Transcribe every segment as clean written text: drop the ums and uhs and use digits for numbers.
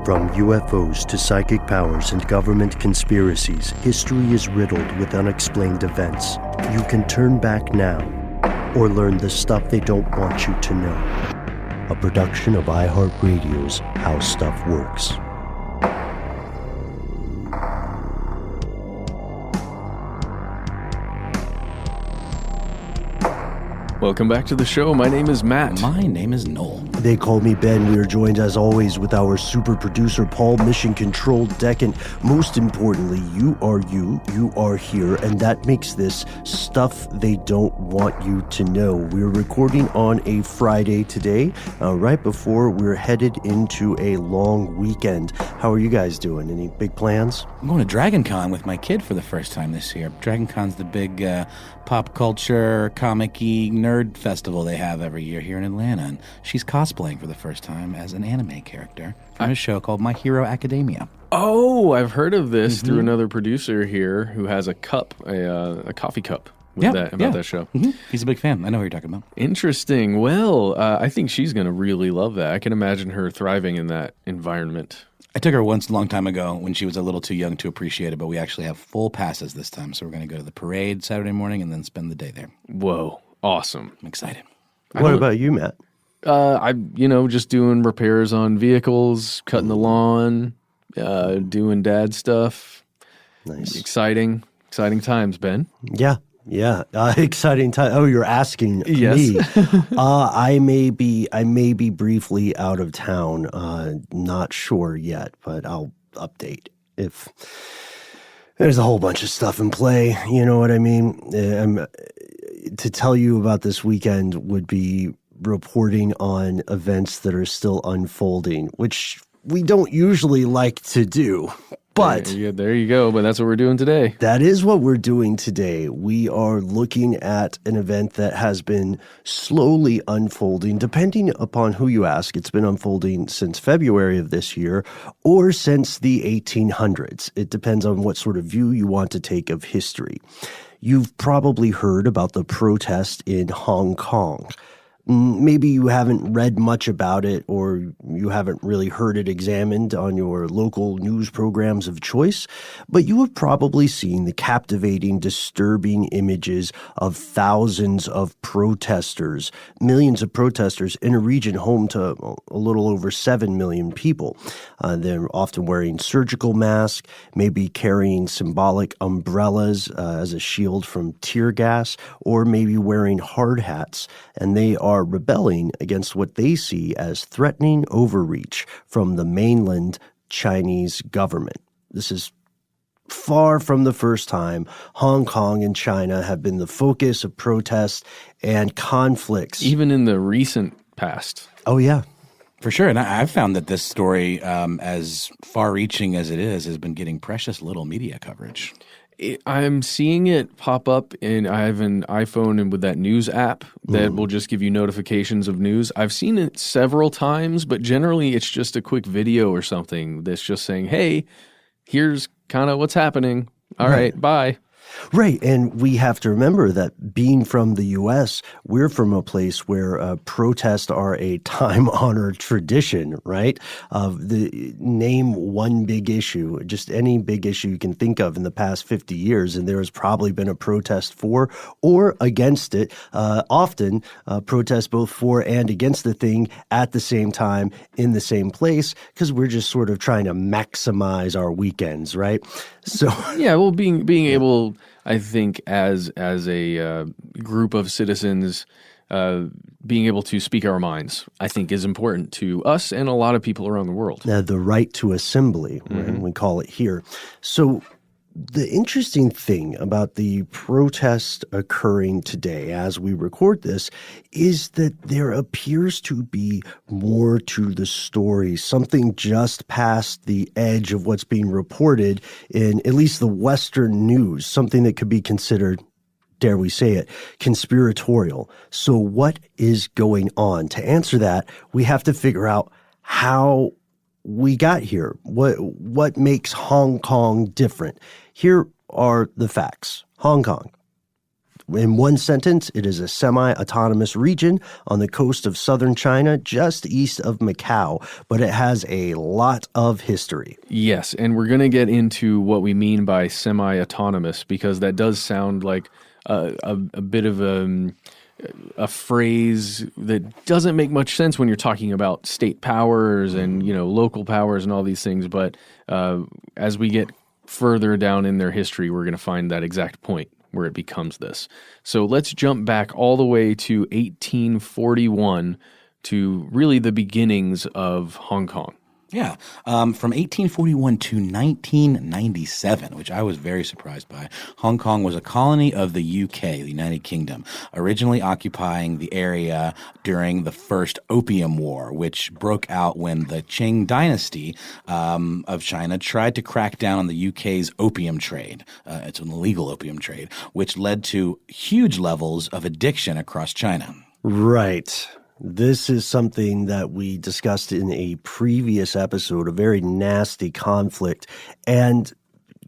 From UFOs to psychic powers and government conspiracies, history is riddled with unexplained events. You can turn back now or learn the stuff they don't want you to know. A production of iHeartRadio's How Stuff Works. Welcome back to the show. My name is Matt. My name is Noel. They call me Ben. We are joined as always with our super producer Paul, mission control deck, and most importantly, you are here, and that makes this stuff they don't want you to know. We're recording on a Friday today, right before we're headed into a long weekend. How are you guys doing? Any big plans? I'm going to Dragon Con with my kid for the first time this year. Dragon Con's the big pop culture, comic-y nerd festival they have every year here in Atlanta, and she's cosplaying for the first time as an anime character from a show called My Hero Academia. Oh, I've heard of this through another producer here who has a cup, a coffee cup with that show. Mm-hmm. He's a big fan. I know what you're talking about. Interesting. Well, I think she's going to really love that. I can imagine her thriving in that environment. I took her once a long time ago when she was a little too young to appreciate it, but we actually have full passes this time, so we're going to go to the parade Saturday morning and then spend the day there. Whoa. Awesome. I'm excited. What about you, Matt? Just doing repairs on vehicles, cutting the lawn, doing dad stuff. Nice. Exciting times, Ben. Yeah. Exciting time. Oh, you're asking me. I may be briefly out of town. Not sure yet, but I'll update if there's a whole bunch of stuff in play. You know what I mean? To tell you about this weekend would be reporting on events that are still unfolding, which we don't usually like to do. But there you go. But that's what we're doing today. That is what we're doing today. We are looking at an event that has been slowly unfolding, depending upon who you ask. It's been unfolding since February of this year or since the 1800s. It depends on what sort of view you want to take of history. You've probably heard about the protest in Hong Kong. Maybe you haven't read much about it, or you haven't really heard it examined on your local news programs of choice, but you have probably seen the captivating, disturbing images of thousands of protesters, millions of protesters in a region home to a little over 7 million people. They're often wearing surgical masks, maybe carrying symbolic umbrellas as a shield from tear gas, or maybe wearing hard hats, and they are rebelling against what they see as threatening overreach from the mainland Chinese government. This is far from the first time Hong Kong and China have been the focus of protests and conflicts. Even in the recent past. Oh, yeah. For sure. And I've found that this story, as far-reaching as it is, has been getting precious little media coverage. I'm seeing it pop up, and I have an iPhone and with that news app that will just give you notifications of news. I've seen it several times, but generally it's just a quick video or something that's just saying, hey, here's kind of what's happening. All right, bye. Right, and we have to remember that being from the U.S., we're from a place where protests are a time-honored tradition, right? Name one big issue, just any big issue you can think of in the past 50 years, and there has probably been a protest for or against it. Often, protests both for and against the thing at the same time in the same place, because we're just sort of trying to maximize our weekends, right? So yeah, well, being able, I think, as a group of citizens, being able to speak our minds, I think, is important to us and a lot of people around the world. The right to assembly, right? We call it here. So the interesting thing about the protest occurring today as we record this is that there appears to be more to the story, something just past the edge of what's being reported in at least the Western news, something that could be considered, dare we say it, conspiratorial. So what is going on? To answer that, we have to figure out how we got here. What makes Hong Kong different? Here are the facts. Hong Kong, In one sentence, it is a semi-autonomous region on the coast of southern China, just east of Macau, but it has a lot of history. Yes, and we're going to get into what we mean by semi-autonomous, because that does sound like a bit of a phrase that doesn't make much sense when you're talking about state powers and local powers and all these things. But as we get further down in their history, we're going to find that exact point where it becomes this. So let's jump back all the way to 1841 to really the beginnings of Hong Kong. Yeah, from 1841 to 1997, which I was very surprised by, Hong Kong was a colony of the UK, the United Kingdom, originally occupying the area during the First Opium War, which broke out when the Qing dynasty of China tried to crack down on the UK's opium trade. It's an illegal opium trade, which led to huge levels of addiction across China. Right. This is something that we discussed in a previous episode, a very nasty conflict. And,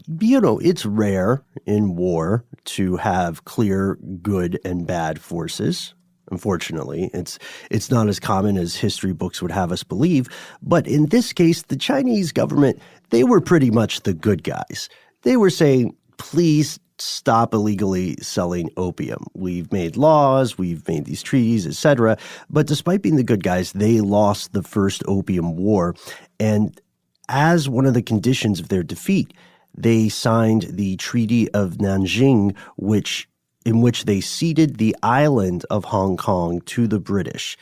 it's rare in war to have clear good and bad forces. Unfortunately, it's not as common as history books would have us believe. But in this case, the Chinese government, they were pretty much the good guys. They were saying, please stop illegally selling opium. We've made laws, we've made these treaties, etc. But despite being the good guys, they lost the First Opium War. And as one of the conditions of their defeat, they signed the Treaty of Nanjing, in which they ceded the island of Hong Kong to the British.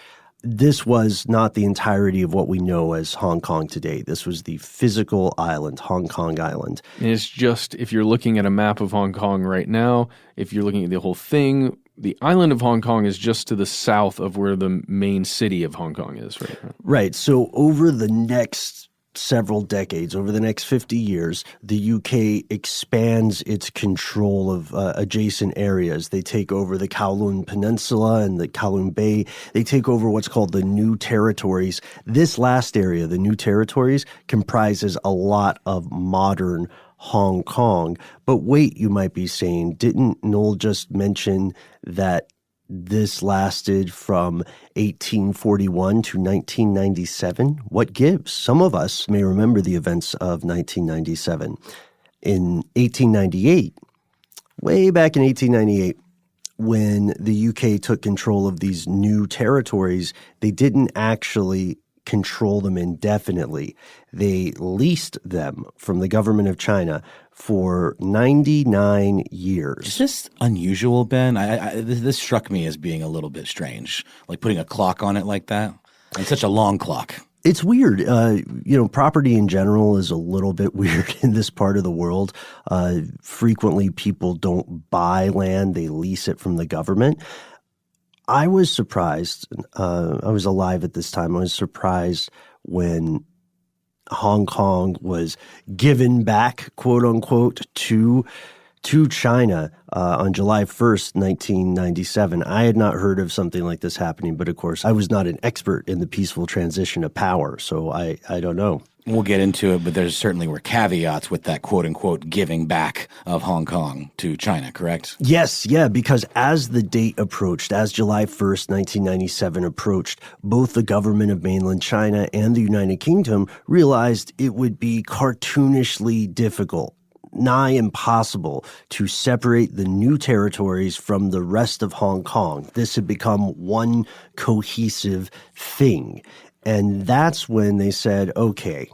This was not the entirety of what we know as Hong Kong today. This was the physical island, Hong Kong Island. And it's just, if you're looking at a map of Hong Kong right now, if you're looking at the whole thing, the island of Hong Kong is just to the south of where the main city of Hong Kong is right now. Right. So over the next several decades, over the next 50 years, the UK expands its control of adjacent areas. They take over the Kowloon Peninsula and the Kowloon Bay. They take over what's called the New Territories. This last area, the New Territories, comprises a lot of modern Hong Kong. But wait, you might be saying, didn't Noel just mention that this lasted from 1841 to 1997? What gives? Some of us may remember the events of 1997. In 1898, way back in 1898, when the UK took control of these new territories, they didn't actually control them indefinitely. They leased them from the government of China for 99 years. Is this unusual, Ben? This struck me as being a little bit strange, like putting a clock on it like that, and such a long clock. It's weird. Property in general is a little bit weird in this part of the world. Frequently, people don't buy land. They lease it from the government. I was surprised. I was alive at this time. I was surprised when Hong Kong was given back, quote unquote, to China on July 1st, 1997. I had not heard of something like this happening, but of course, I was not an expert in the peaceful transition of power, so I don't know. We'll get into it, but there certainly were caveats with that quote-unquote giving back of Hong Kong to China, correct? Yes, yeah, because as the date approached, as July 1st, 1997 approached, both the government of mainland China and the United Kingdom realized it would be cartoonishly difficult, nigh impossible, to separate the new territories from the rest of Hong Kong. This had become one cohesive thing. And that's when they said, okay,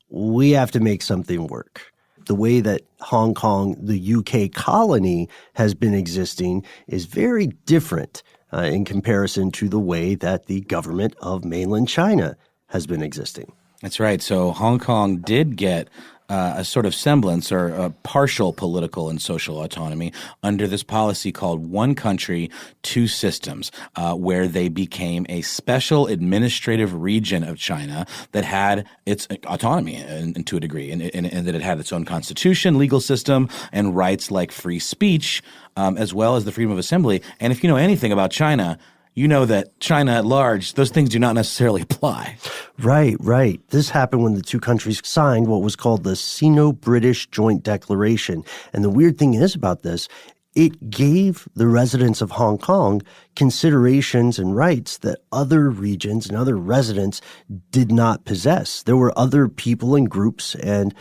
we have to make something work. The way that Hong Kong, the UK colony, has been existing is very different in comparison to the way that the government of mainland China has been existing. That's right. So Hong Kong did get a sort of semblance or a partial political and social autonomy under this policy called One Country, Two Systems, where they became a special administrative region of China that had its autonomy to a degree, and that it had its own constitution, legal system, and rights like free speech, as well as the freedom of assembly. And if you know anything about China, you know that China at large, those things do not necessarily apply. Right. This happened when the two countries signed what was called the Sino-British Joint Declaration. And the weird thing is about this, it gave the residents of Hong Kong considerations and rights that other regions and other residents did not possess. There were other people and groups and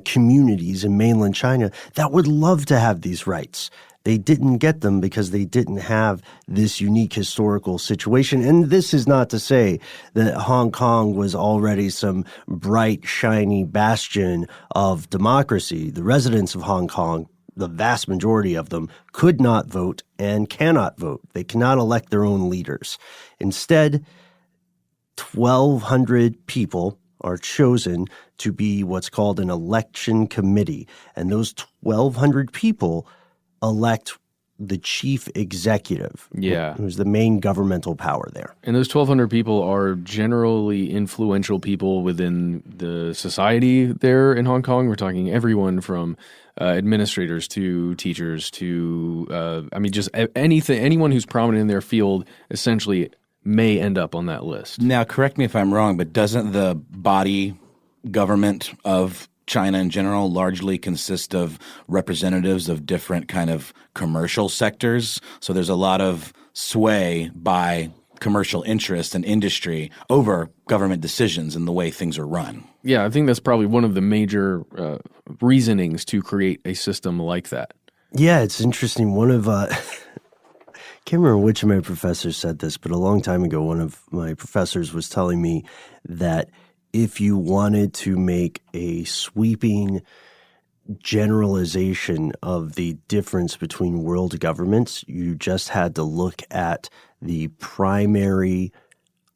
communities in mainland China that would love to have these rights. They didn't get them because they didn't have this unique historical situation. And this is not to say that Hong Kong was already some bright, shiny bastion of democracy. The residents of Hong Kong, the vast majority of them, could not vote and cannot vote. They cannot elect their own leaders. Instead, 1,200 people are chosen to be what's called an election committee. And those 1,200 people elect the chief executive, who's the main governmental power there. And those 1,200 people are generally influential people within the society there in Hong Kong. We're talking everyone from administrators to teachers to, just anyone who's prominent in their field essentially may end up on that list. Now, correct me if I'm wrong, but doesn't the body government of China in general largely consist of representatives of different kind of commercial sectors? So there's a lot of sway by commercial interests and industry over government decisions and the way things are run. Yeah, I think that's probably one of the major reasonings to create a system like that. Yeah, it's interesting. One of I can't remember which of my professors said this, but a long time ago, one of my professors was telling me that if you wanted to make a sweeping generalization of the difference between world governments, you just had to look at the primary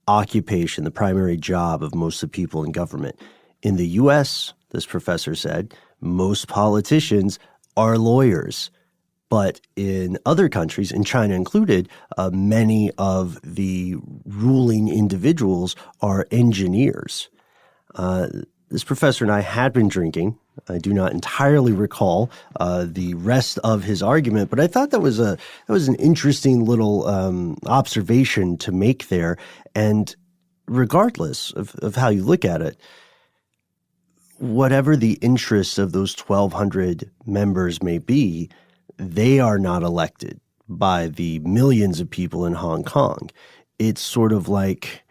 occupation, the primary job of most of the people in government. In the U.S., this professor said, most politicians are lawyers. But in other countries, in China included, many of the ruling individuals are engineers. This professor and I had been drinking. I do not entirely recall the rest of his argument, but I thought that was an interesting little observation to make there. And regardless of how you look at it, whatever the interests of those 1,200 members may be, they are not elected by the millions of people in Hong Kong. It's sort of like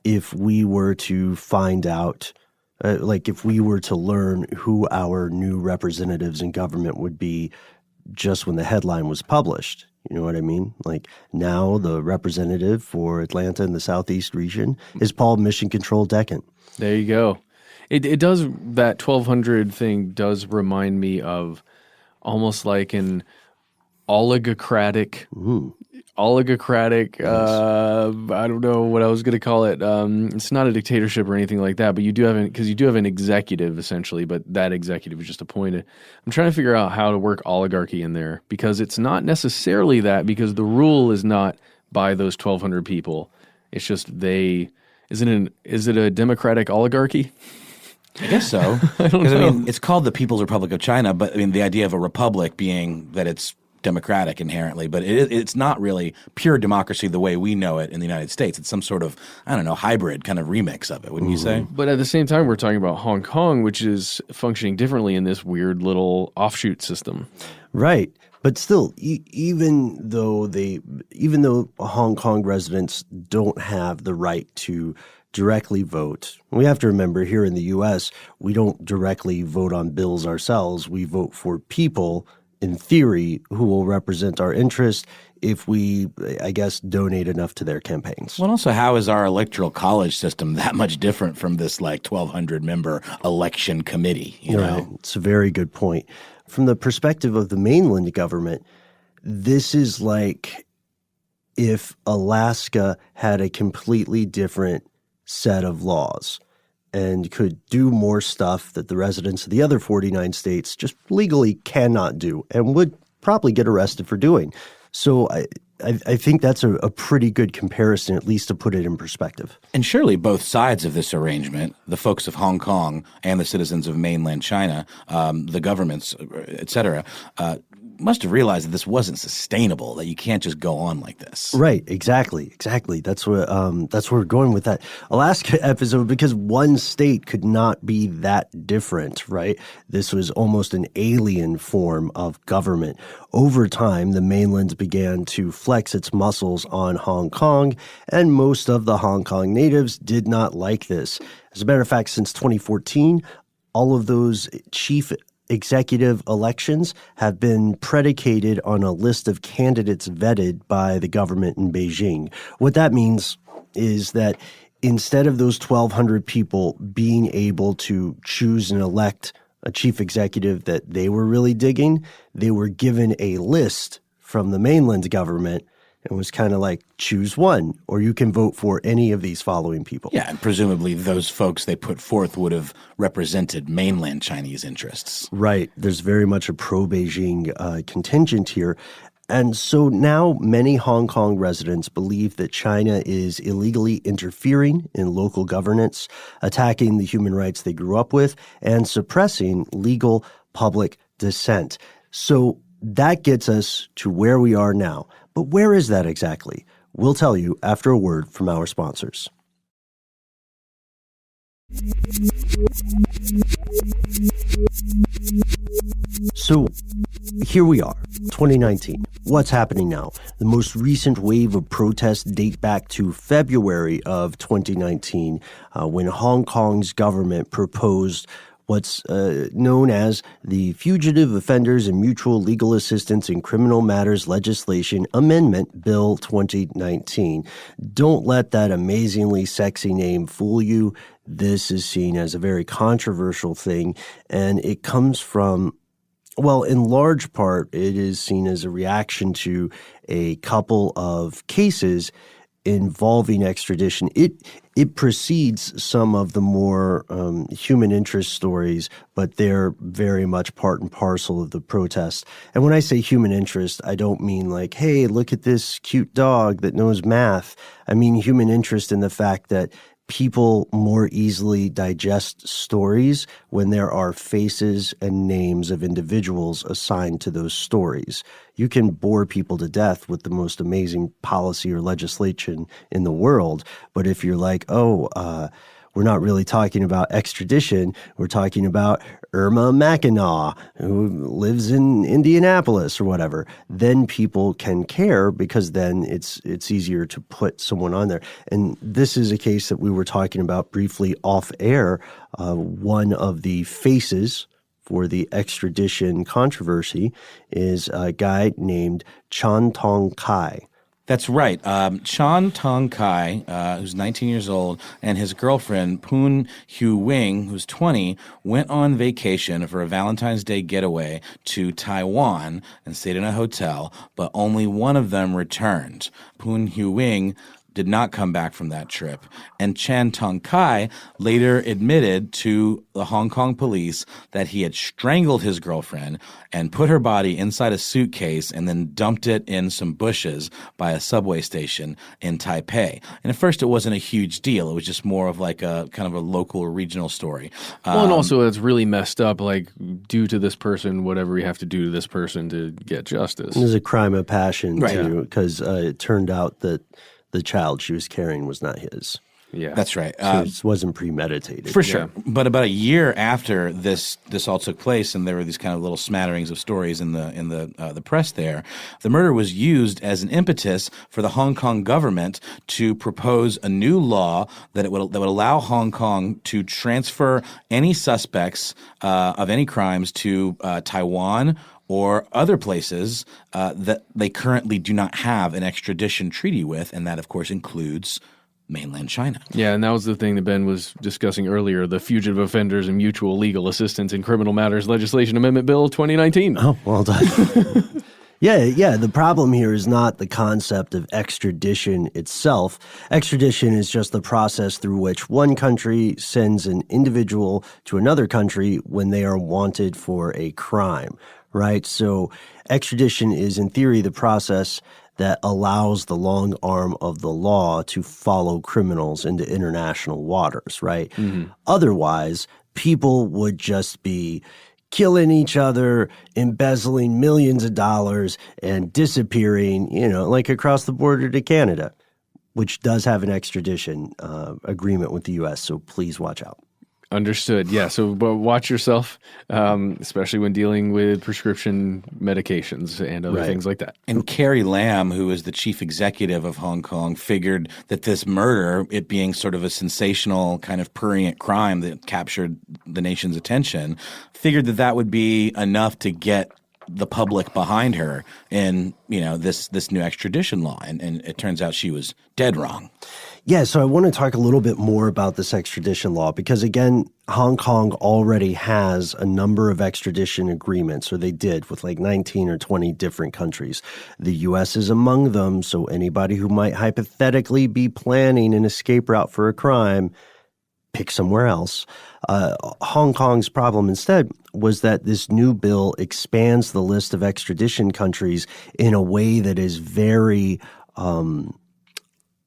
if we were to find out, if we were to learn who our new representatives in government would be just when the headline was published. You know what I mean? Like now the representative for Atlanta and the Southeast region is Paul Mission Control Deccan. There you go. It does, that 1,200 thing does remind me of almost like an oligocratic, I don't know what I was going to call it. It's not a dictatorship or anything like that, but you do have an executive essentially, but that executive is just appointed. I'm trying to figure out how to work oligarchy in there because it's not necessarily that, because the rule is not by those 1,200 people. It's just is it a democratic oligarchy? I guess so. I don't know. I mean, it's called the People's Republic of China, but I mean, the idea of a republic being that it's democratic inherently, but it's not really pure democracy the way we know it in the United States. It's some sort of, hybrid kind of remix of it, wouldn't you say? But at the same time, we're talking about Hong Kong, which is functioning differently in this weird little offshoot system. Right. But still, even though Hong Kong residents don't have the right to directly vote, we have to remember here in the U.S., we don't directly vote on bills ourselves. We vote for people, in theory, who will represent our interest if we, I guess, donate enough to their campaigns. Well, also, how is our electoral college system that much different from this 1,200-member election committee? You know? It's a very good point. From the perspective of the mainland government, this is like if Alaska had a completely different set of laws and could do more stuff that the residents of the other 49 states just legally cannot do and would probably get arrested for doing. So I think that's a pretty good comparison, at least to put it in perspective. And surely both sides of this arrangement, the folks of Hong Kong and the citizens of mainland China, the governments, et cetera, must have realized that this wasn't sustainable, that you can't just go on like this. Right, exactly. That's where we're going with that Alaska episode, because one state could not be that different, right? This was almost an alien form of government. Over time, the mainland began to flex its muscles on Hong Kong, and most of the Hong Kong natives did not like this. As a matter of fact, since 2014, all of those chief executive elections have been predicated on a list of candidates vetted by the government in Beijing. What that means is that instead of those 1,200 people being able to choose and elect a chief executive that they were really digging, they were given a list from the mainland government and was kind of like, choose one, or you can vote for any of these following people. Yeah, and presumably those folks they put forth would have represented mainland Chinese interests. Right. There's very much a pro-Beijing contingent here. And so now many Hong Kong residents believe that China is illegally interfering in local governance, attacking the human rights they grew up with, and suppressing legal public dissent. So that gets us to where we are now. But where is that exactly? We'll tell you after a word from our sponsors. So here we are, 2019. What's happening now? The most recent wave of protests date back to February of 2019, when Hong Kong's government proposed what's known as the Fugitive Offenders and Mutual Legal Assistance in Criminal Matters Legislation Amendment Bill 2019. Don't let that amazingly sexy name fool you. This is seen as a very controversial thing, and it comes from, well, in large part, it is seen as a reaction to a couple of cases involving extradition. It precedes some of the more human interest stories, but they're very much part and parcel of the protest. And when I say human interest, I don't mean like, hey, look at this cute dog that knows math. I mean human interest in the fact that people more easily digest stories when there are faces and names of individuals assigned to those stories. You can bore people to death with the most amazing policy or legislation in the world, but if you're like, we're not really talking about extradition, we're talking about Irma Mackinac, who lives in Indianapolis or whatever, then people can care, because then it's easier to put someone on there. And this is a case that we were talking about briefly off air. One of the faces for the extradition controversy is a guy named Tong Kai. That's right. Tong Kai, who's 19 years old, and his girlfriend, Poon Hu Wing, who's 20, went on vacation for a Valentine's Day getaway to Taiwan and stayed in a hotel, but only one of them returned. Poon Hu Wing did not come back from that trip. And Tong Kai later admitted to the Hong Kong police that he had strangled his girlfriend and put her body inside a suitcase and then dumped it in some bushes by a subway station in Taipei. And at first it wasn't a huge deal. It was just more of like a kind of a local or regional story. Well, and also it's really messed up, like, do to this person whatever you have to do to this person to get justice. It was a crime of passion, Right. too, because it turned out that the child she was carrying was not his. Yeah, That's right. So it wasn't premeditated. For sure. But about a year after this all took place, and there were these kind of little smatterings of stories in the press there, the murder was used as an impetus for the Hong Kong government to propose a new law that would allow Hong Kong to transfer any suspects of any crimes to Taiwan or other places that they currently do not have an extradition treaty with, and that, of course, includes mainland China. Yeah, and that was the thing that Ben was discussing earlier, the Fugitive Offenders and Mutual Legal Assistance in Criminal Matters Legislation Amendment Bill 2019. Oh, well done. Yeah. The problem here is not the concept of extradition itself. Extradition is just the process through which one country sends an individual to another country when they are wanted for a crime, right? So extradition is, in theory, the process that allows the long arm of the law to follow criminals into international waters, right? Mm-hmm. Otherwise, people would just be killing each other, embezzling millions of dollars, and disappearing, like across the border to Canada, which does have an extradition agreement with the U.S., so please watch out. Understood. Yeah. So watch yourself, especially when dealing with prescription medications and other things like that. And Carrie Lam, who is the chief executive of Hong Kong, figured that this murder, it being sort of a sensational kind of prurient crime that captured the nation's attention, figured that would be enough to get the public behind her in, this new extradition law. And it turns out she was dead wrong. Yeah, so I want to talk a little bit more about this extradition law because, again, Hong Kong already has a number of extradition agreements, or they did, with like 19 or 20 different countries. The U.S. is among them, so anybody who might hypothetically be planning an escape route for a crime, pick somewhere else. Hong Kong's problem instead was that this new bill expands the list of extradition countries in a way that is very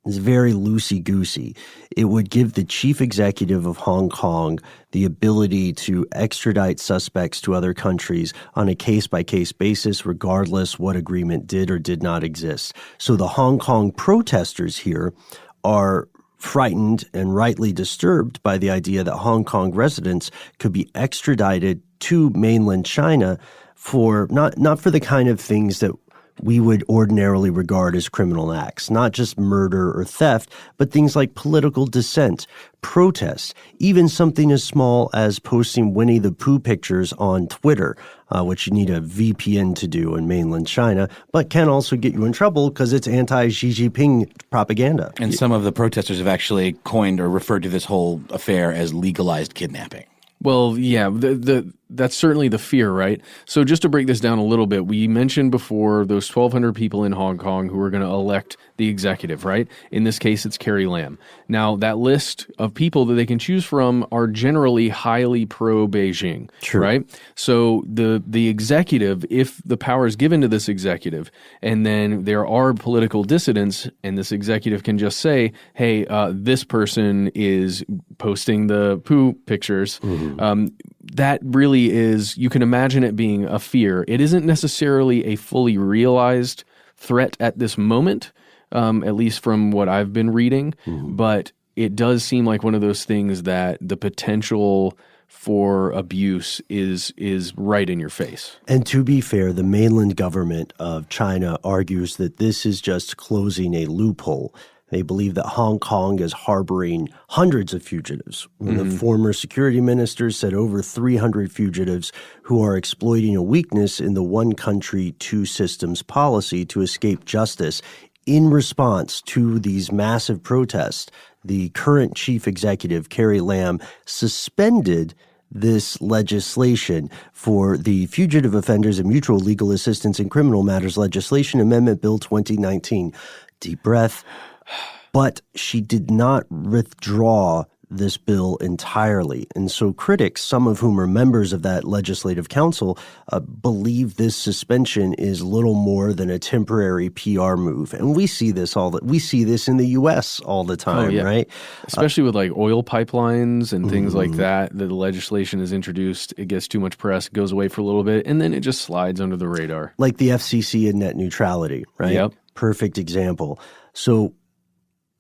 loosey-goosey. It would give the chief executive of Hong Kong the ability to extradite suspects to other countries on a case-by-case basis, regardless what agreement did or did not exist. So the Hong Kong protesters here are frightened and rightly disturbed by the idea that Hong Kong residents could be extradited to mainland China for not for the kind of things that we would ordinarily regard as criminal acts, not just murder or theft, but things like political dissent, protest, even something as small as posting Winnie the Pooh pictures on Twitter, which you need a VPN to do in mainland China, but can also get you in trouble because it's anti-Xi Jinping propaganda. And some of the protesters have actually coined or referred to this whole affair as legalized kidnapping. Well, yeah, that's certainly the fear, right? So just to break this down a little bit, we mentioned before those 1,200 people in Hong Kong who are going to elect the executive, right? In this case, it's Carrie Lam. Now, that list of people that they can choose from are generally highly pro-Beijing, right? So the executive, if the power is given to this executive, and then there are political dissidents, and this executive can just say, hey, this person is posting the poo pictures, that really is, you can imagine it being a fear. It isn't necessarily a fully realized threat at this moment, at least from what I've been reading, but it does seem like one of those things that the potential for abuse is right in your face. And to be fair, the mainland government of China argues that this is just closing a loophole. They believe that Hong Kong is harboring hundreds of fugitives. The former security minister said over 300 fugitives who are exploiting a weakness in the one country, two systems policy to escape justice. In response to these massive protests, the current chief executive, Carrie Lam, suspended this legislation for the Fugitive Offenders and Mutual Legal Assistance in Criminal Matters Legislation Amendment Bill 2019. Deep breath. But she did not withdraw this bill entirely. And so critics, some of whom are members of that legislative council, believe this suspension is little more than a temporary PR move. And we see this we see this in the U.S. all the time, right? Especially with like oil pipelines and things like that. The legislation is introduced, it gets too much press, goes away for a little bit, and then it just slides under the radar. Like the FCC and net neutrality, right? Yep. Perfect example. So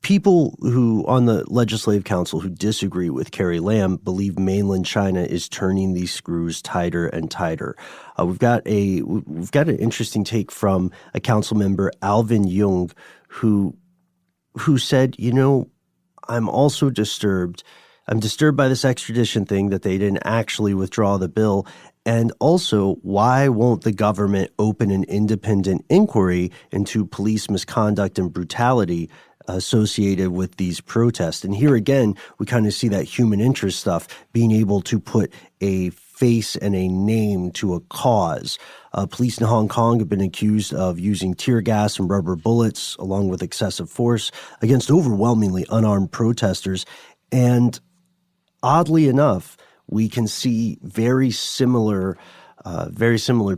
people who on the Legislative Council who disagree with Carrie Lam believe mainland China is turning these screws tighter and tighter. We've got an interesting take from a council member, Alvin Jung, who said, I'm also disturbed. I'm disturbed by this extradition thing that they didn't actually withdraw the bill. And also, why won't the government open an independent inquiry into police misconduct and brutality associated with these protests? And here again, we kind of see that human interest stuff, being able to put a face and a name to a cause. Police in Hong Kong have been accused of using tear gas and rubber bullets along with excessive force against overwhelmingly unarmed protesters. And oddly enough, we can see very similar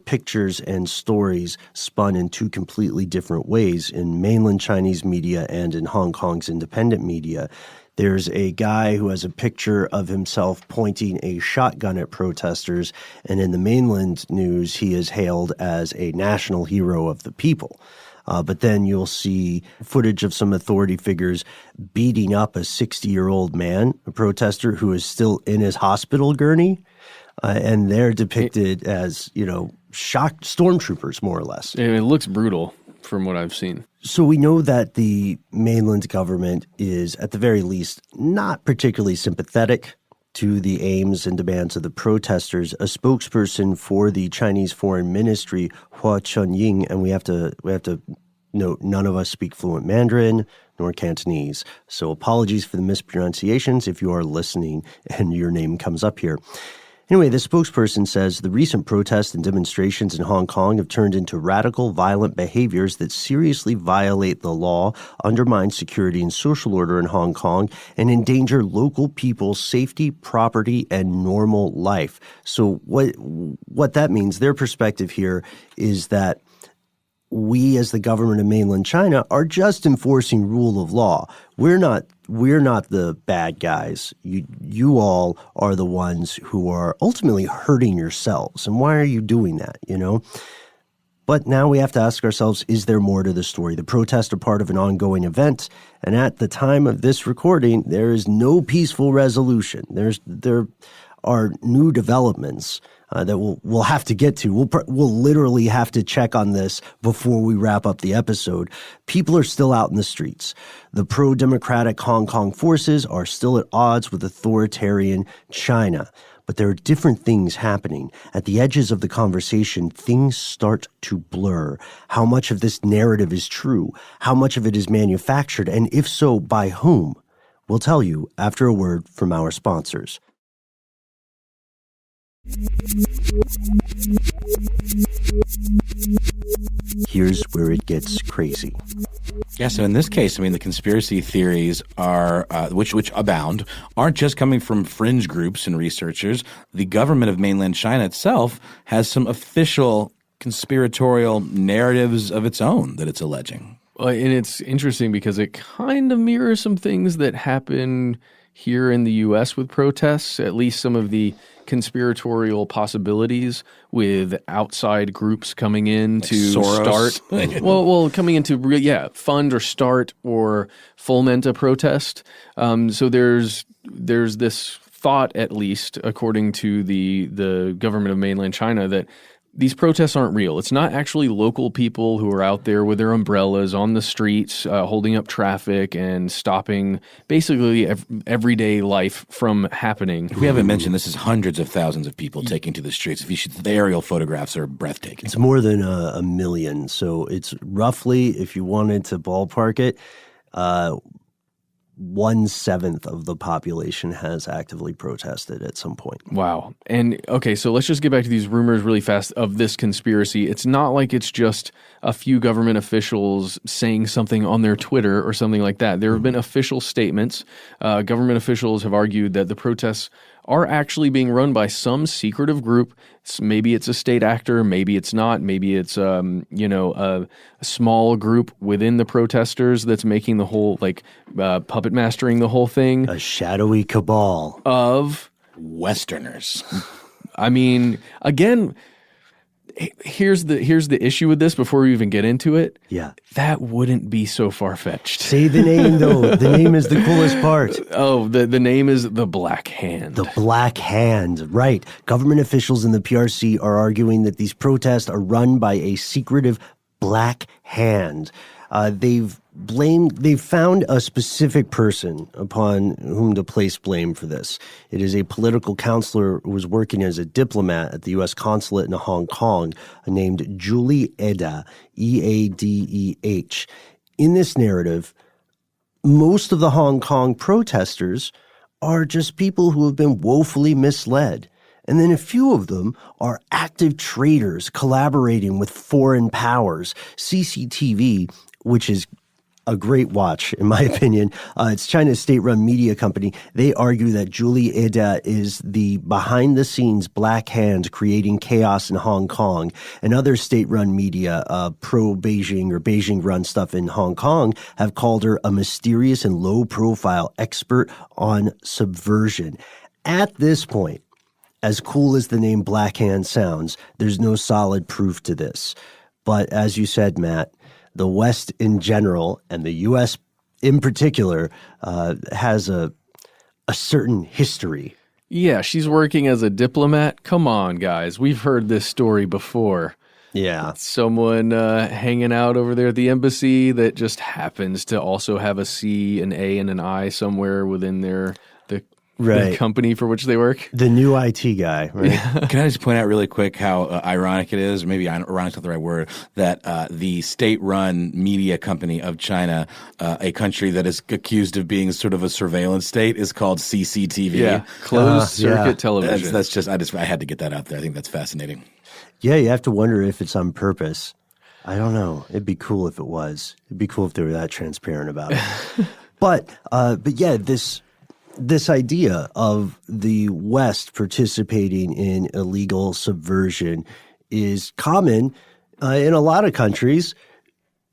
pictures and stories spun in two completely different ways in mainland Chinese media and in Hong Kong's independent media. There's a guy who has a picture of himself pointing a shotgun at protesters, and in the mainland news, he is hailed as a national hero of the people. But then you'll see footage of some authority figures beating up a 60-year-old man, a protester who is still in his hospital gurney, and they're depicted as, shocked stormtroopers, more or less. It looks brutal from what I've seen. So we know that the mainland government is, at the very least, not particularly sympathetic to the aims and demands of the protesters. A spokesperson for the Chinese Foreign Ministry, Hua Chunying, and we have to note none of us speak fluent Mandarin nor Cantonese. So apologies for the mispronunciations if you are listening and your name comes up here. Anyway, the spokesperson says the recent protests and demonstrations in Hong Kong have turned into radical, violent behaviors that seriously violate the law, undermine security and social order in Hong Kong, and endanger local people's safety, property, and normal life. So what that means, their perspective here is that we as the government of mainland China are just enforcing rule of law. We're not the bad guys. You all are the ones who are ultimately hurting yourselves. And why are you doing that, But now we have to ask ourselves, is there more to the story? The protests are part of an ongoing event, and at the time of this recording, there is no peaceful resolution. There are new developments that we'll have to get to. We'll literally have to check on this before we wrap up the episode. People are still out in the streets. The pro-democratic Hong Kong forces are still at odds with authoritarian China. But there are different things happening. At the edges of the conversation, things start to blur. How much of this narrative is true? How much of it is manufactured? And if so, by whom? We'll tell you after a word from our sponsors. Here's where it gets crazy. Yeah, so in this case, the conspiracy theories are, which abound, aren't just coming from fringe groups and researchers. The government of mainland China itself has some official conspiratorial narratives of its own that it's alleging. And it's interesting because it kind of mirrors some things that happen here in the U.S. with protests, at least some of the conspiratorial possibilities with outside groups coming in to Soros. start. Coming in to fund or start or foment a protest. So there's this thought, at least according to the government of mainland China, that these protests aren't real. It's not actually local people who are out there with their umbrellas on the streets, holding up traffic and stopping basically everyday life from happening. We haven't mentioned this is hundreds of thousands of people taking to the streets. The aerial photographs are breathtaking. It's more than a million. So it's roughly, if you wanted to ballpark it, 1/7 of the population has actively protested at some point. Wow. And okay, so let's just get back to these rumors really fast of this conspiracy. It's not like it's just a few government officials saying something on their Twitter or something like that. There have been official statements. Government officials have argued that the protests are actually being run by some secretive group. Maybe it's a state actor, maybe it's not. Maybe it's a small group within the protesters that's making the whole puppet mastering the whole thing. A shadowy cabal of Westerners. Again, here's the issue with this before we even get into it. Yeah. That wouldn't be so far-fetched. Say the name, though. The name is the coolest part. Oh, the name is the Black Hand. The Black Hand, right. Government officials in the PRC are arguing that these protests are run by a secretive Black Hand. They've found a specific person upon whom to place blame for this. It is a political counselor who was working as a diplomat at the U.S. consulate in Hong Kong named Julie Eda, E-A-D-E-H. In this narrative, most of the Hong Kong protesters are just people who have been woefully misled. And then a few of them are active traitors collaborating with foreign powers. CCTV, which is a great watch, in my opinion. It's China's state-run media company. They argue that Julie Eda is the behind-the-scenes black hand creating chaos in Hong Kong. And other state-run media, pro-Beijing or Beijing-run stuff in Hong Kong, have called her a mysterious and low-profile expert on subversion. At this point, as cool as the name Black Hand sounds, there's no solid proof to this. But as you said, Matt, the West in general and the U.S. in particular has a certain history. Yeah, she's working as a diplomat. Come on, guys. We've heard this story before. Yeah. Someone hanging out over there at the embassy that just happens to also have a C, an A, and an I somewhere within the company for which they work. The new IT guy, right? Yeah. Can I just point out really quick how ironic it is, or maybe ironic's not the right word, that the state-run media company of China, a country that is accused of being sort of a surveillance state, is called CCTV. Yeah, closed circuit television. That's just I had to get that out there. I think that's fascinating. Yeah, you have to wonder if it's on purpose. I don't know. It'd be cool if it was. It'd be cool if they were that transparent about it. But yeah, this idea of the West participating in illegal subversion is common in a lot of countries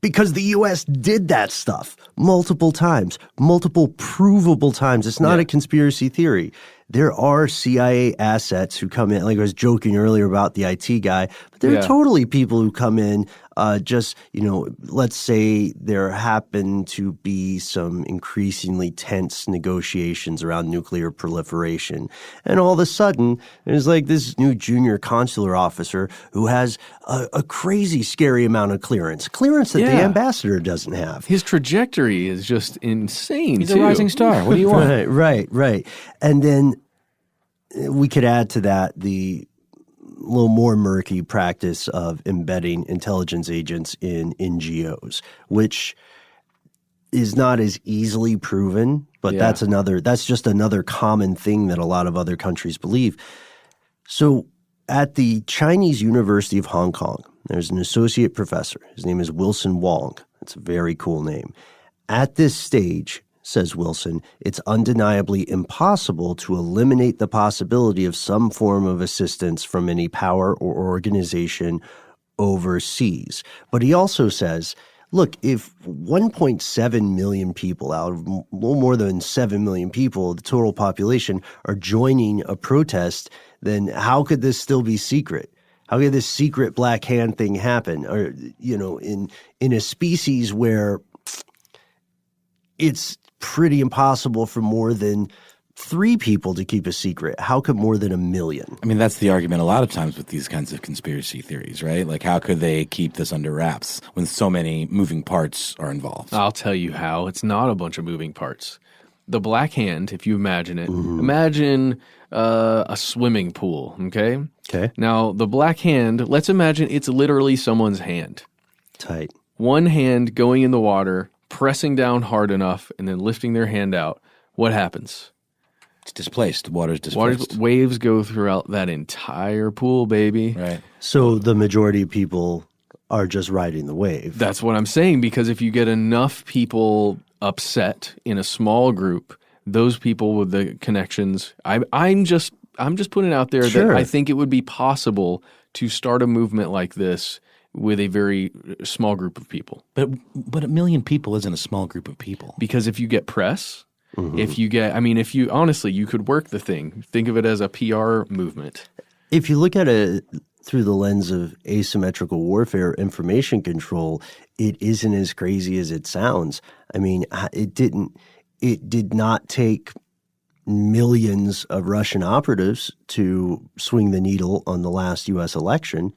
because the U.S. did that stuff multiple times, multiple provable times. It's not a conspiracy theory. There are CIA assets who come in, like I was joking earlier about the IT guy, but there are totally people who come in just, let's say there happen to be some increasingly tense negotiations around nuclear proliferation. And all of a sudden, there's like this new junior consular officer who has a crazy, scary amount of clearance that the ambassador doesn't have. His trajectory is just insane, He's a rising star. What do you want? Right. And then we could add to that the little more murky practice of embedding intelligence agents in NGOs, which is not as easily proven, but that's just another common thing that a lot of other countries believe. So at the Chinese University of Hong Kong, there's an associate professor. His name is Wilson Wong. That's a very cool name. At this stage, says Wilson, it's undeniably impossible to eliminate the possibility of some form of assistance from any power or organization overseas. But he also says, look, if 1.7 million people out of a little more than 7 million people, the total population, are joining a protest, then how could this still be secret? How could this secret black hand thing happen? Or, in a species where it's pretty impossible for more than 3 people to keep a secret. How could more than 1 million? I mean, that's the argument a lot of times with these kinds of conspiracy theories, right? Like, how could they keep this under wraps when so many moving parts are involved? I'll tell you how. It's not a bunch of moving parts. The black hand, if you imagine it, imagine a swimming pool, okay? Okay. Now, the black hand, let's imagine it's literally someone's hand. Tight. One hand going in the water, pressing down hard enough, and then lifting their hand out. What happens? It's displaced. Water's displaced. Waves go throughout that entire pool, baby. Right. So the majority of people are just riding the wave. That's what I'm saying, because if you get enough people upset in a small group, those people with the connections, I'm just putting it out there that I think it would be possible to start a movement like this with a very small group of people. But 1 million people isn't a small group of people. Because if you get press, if you honestly, you could work the thing. Think of it as a PR movement. If you look at it through the lens of asymmetrical warfare, information control, it isn't as crazy as it sounds. I mean, it did not take millions of Russian operatives to swing the needle on the last U.S. election.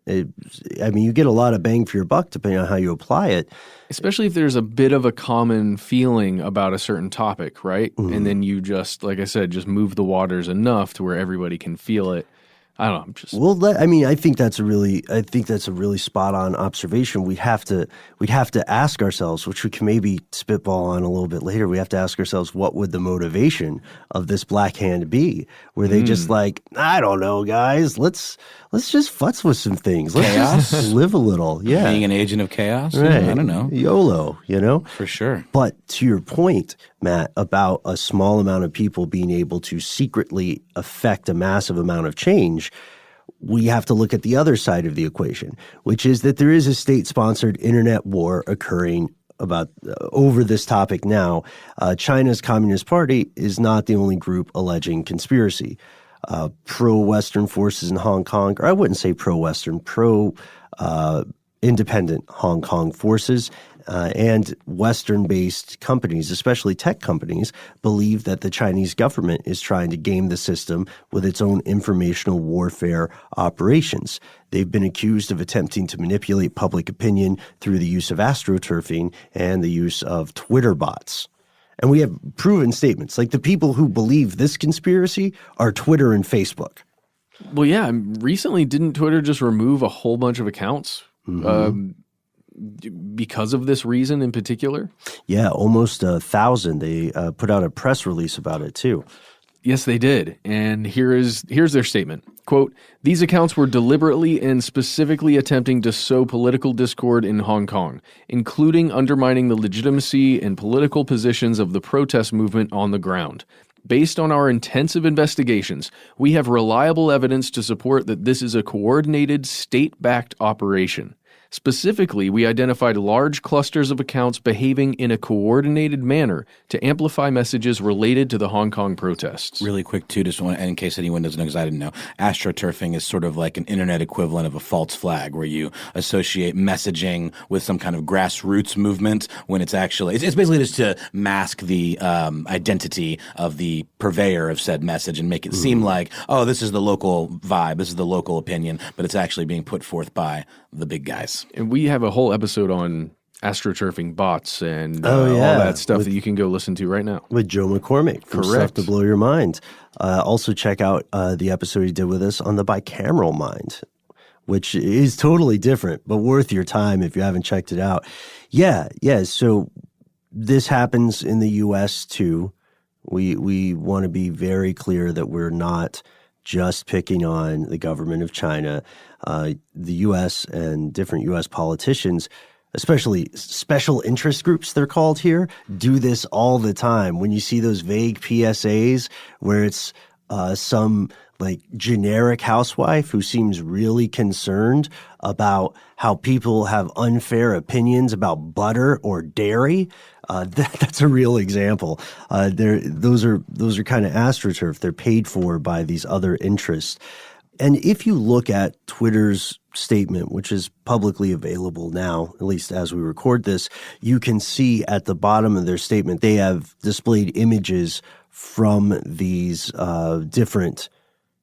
You get a lot of bang for your buck depending on how you apply it. Especially if there's a bit of a common feeling about a certain topic, right? And then you just, like I said, just move the waters enough to where everybody can feel it. I don't know. I'm just Well, I think that's a really spot on observation. We'd have to ask ourselves, which we can maybe spitball on a little bit later. We have to ask ourselves, what would the motivation of this black hand be? Were they just like, I don't know, guys, let's just futz with some things. Let's just live a little. Yeah, Being an agent of chaos. right. I don't know. YOLO, For sure. But to your point, Matt, about a small amount of people being able to secretly affect a massive amount of change, we have to look at the other side of the equation, which is that there is a state-sponsored internet war occurring over this topic now. China's Communist Party is not the only group alleging conspiracy. Pro-Western forces in Hong Kong, or I wouldn't say pro-Western, independent Hong Kong forces and Western-based companies, especially tech companies, believe that the Chinese government is trying to game the system with its own informational warfare operations. They've been accused of attempting to manipulate public opinion through the use of astroturfing and the use of Twitter bots. And we have proven statements. Like, the people who believe this conspiracy are Twitter and Facebook. Well, yeah. Recently, didn't Twitter just remove a whole bunch of accounts because of this reason in particular? Yeah, almost 1,000. They put out a press release about it too. Yes, they did. And here's their statement. Quote, "These accounts were deliberately and specifically attempting to sow political discord in Hong Kong, including undermining the legitimacy and political positions of the protest movement on the ground. Based on our intensive investigations, we have reliable evidence to support that this is a coordinated, state-backed operation. Specifically, we identified large clusters of accounts behaving in a coordinated manner to amplify messages related to the Hong Kong protests." Really quick, too, just in case anyone doesn't know, because I didn't know, astroturfing is sort of like an internet equivalent of a false flag, where you associate messaging with some kind of grassroots movement when it's actually – it's basically just to mask the identity of the purveyor of said message and make it seem like, oh, this is the local vibe, this is the local opinion, but it's actually being put forth by the big guys. And we have a whole episode on astroturfing bots and Oh, yeah. all that stuff that you can go listen to right now. With Joe McCormick from Stuff Correct. to Blow Your Mind. Also check out the episode he did with us on the bicameral mind, which is totally different, but worth your time if you haven't checked it out. Yeah. So this happens in the U.S. too. We want to be very clear that we're not just picking on the government of China. The U.S. and different U.S. politicians, especially special interest groups, they're called here, do this all the time. When you see those vague PSAs where it's some like generic housewife who seems really concerned about how people have unfair opinions about butter or dairy, that's a real example. Those are kind of astroturf. They're paid for by these other interests. And if you look at Twitter's statement, which is publicly available now, at least as we record this, you can see at the bottom of their statement they have displayed images from these different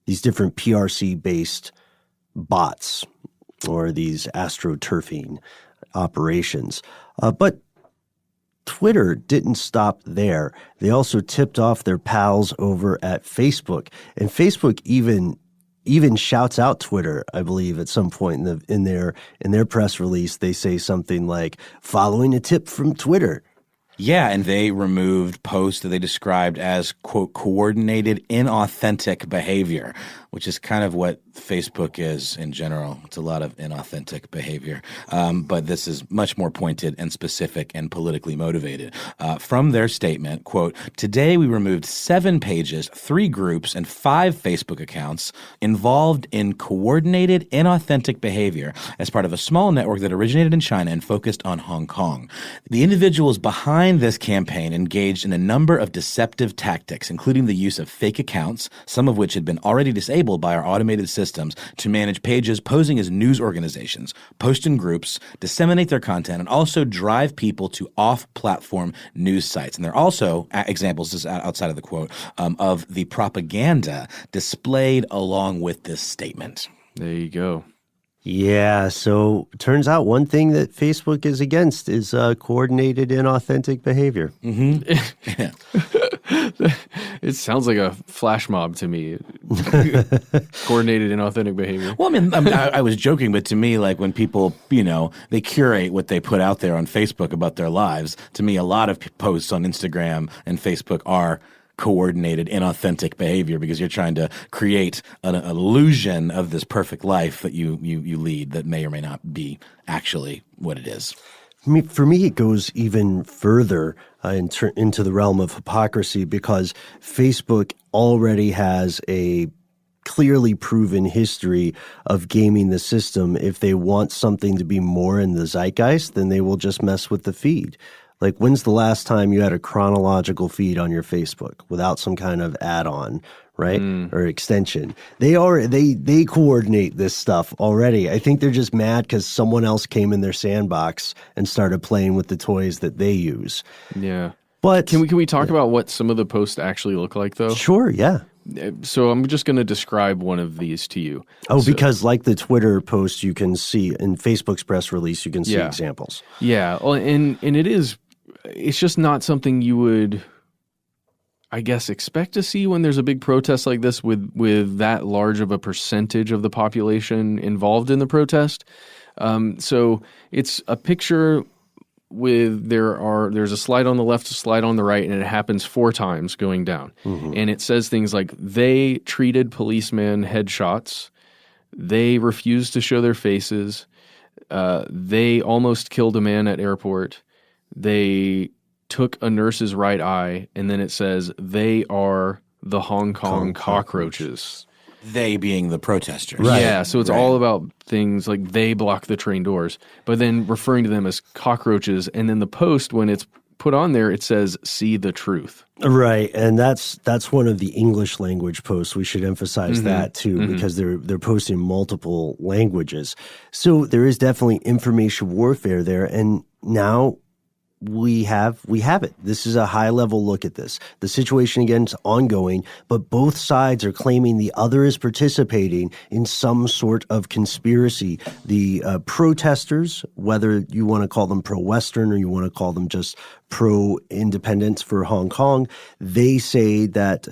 PRC-based bots or these astroturfing operations. But Twitter didn't stop there. They also tipped off their pals over at Facebook, and Facebook even shouts out Twitter, I believe, at some point in their press release. They say something like, "Following a tip from Twitter." Yeah, and they removed posts that they described as, quote, coordinated, inauthentic behavior, which is kind of what Facebook is in general. It's a lot of inauthentic behavior. But this is much more pointed and specific and politically motivated. From their statement, quote, "Today we removed 7 pages, 3 groups, and 5 Facebook accounts involved in coordinated, inauthentic behavior as part of a small network that originated in China and focused on Hong Kong. The individuals behind this campaign engaged in a number of deceptive tactics, including the use of fake accounts, some of which had been already disabled by our automated systems, to manage pages posing as news organizations, post in groups, disseminate their content, and also drive people to off-platform news sites." And there are also examples, this is outside of the quote, of the propaganda displayed along with this statement. There you go. Yeah, so turns out one thing that Facebook is against is coordinated, inauthentic behavior. Mm-hmm. It sounds like a flash mob to me. Coordinated inauthentic behavior. Well, I mean, I was joking, but to me, like when people, they curate what they put out there on Facebook about their lives, to me, a lot of posts on Instagram and Facebook are coordinated, inauthentic behavior because you're trying to create an illusion of this perfect life that you lead that may or may not be actually what it is. For me, it goes even further into the realm of hypocrisy because Facebook already has a clearly proven history of gaming the system. If they want something to be more in the zeitgeist, then they will just mess with the feed. Like, when's the last time you had a chronological feed on your Facebook without some kind of add-on, right? Or extension? They coordinate this stuff already. I think they're just mad because someone else came in their sandbox and started playing with the toys that they use. Yeah. But can we talk about what some of the posts actually look like, though? Sure, yeah. So I'm just going to describe one of these to you. Because like the Twitter post, you can see in Facebook's press release, you can see examples. Yeah, well, and it's just not something you would, I guess, expect to see when there's a big protest like this with that large of a percentage of the population involved in the protest. So it's a picture with there's a slide on the left, a slide on the right, and it happens 4 times going down. Mm-hmm. And it says things like, they treated policemen headshots, they refused to show their faces, they almost killed a man at airport, they took a nurse's right eye, and then it says, they are the Hong Kong cockroaches. They being the protesters. Right. Yeah, so it's all about things like they block the train doors, but then referring to them as cockroaches, and then the post, when it's put on there, it says, see the truth. Right, and that's one of the English language posts. We should emphasize that too, because they're posting multiple languages. So there is definitely information warfare there, and now we have it. This is a high-level look at this. The situation, again, is ongoing, but both sides are claiming the other is participating in some sort of conspiracy. The protesters, whether you want to call them pro-Western or you want to call them just pro-independence for Hong Kong, they say that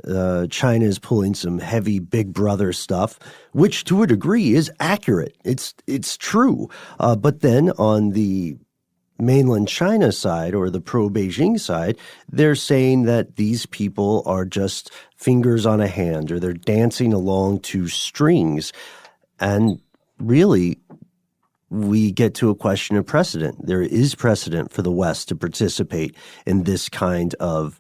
China is pulling some heavy Big Brother stuff, which to a degree is accurate. It's true. But then on the mainland China side or the pro-Beijing side, they're saying that these people are just fingers on a hand or they're dancing along to strings. And really, we get to a question of precedent. There is precedent for the West to participate in this kind of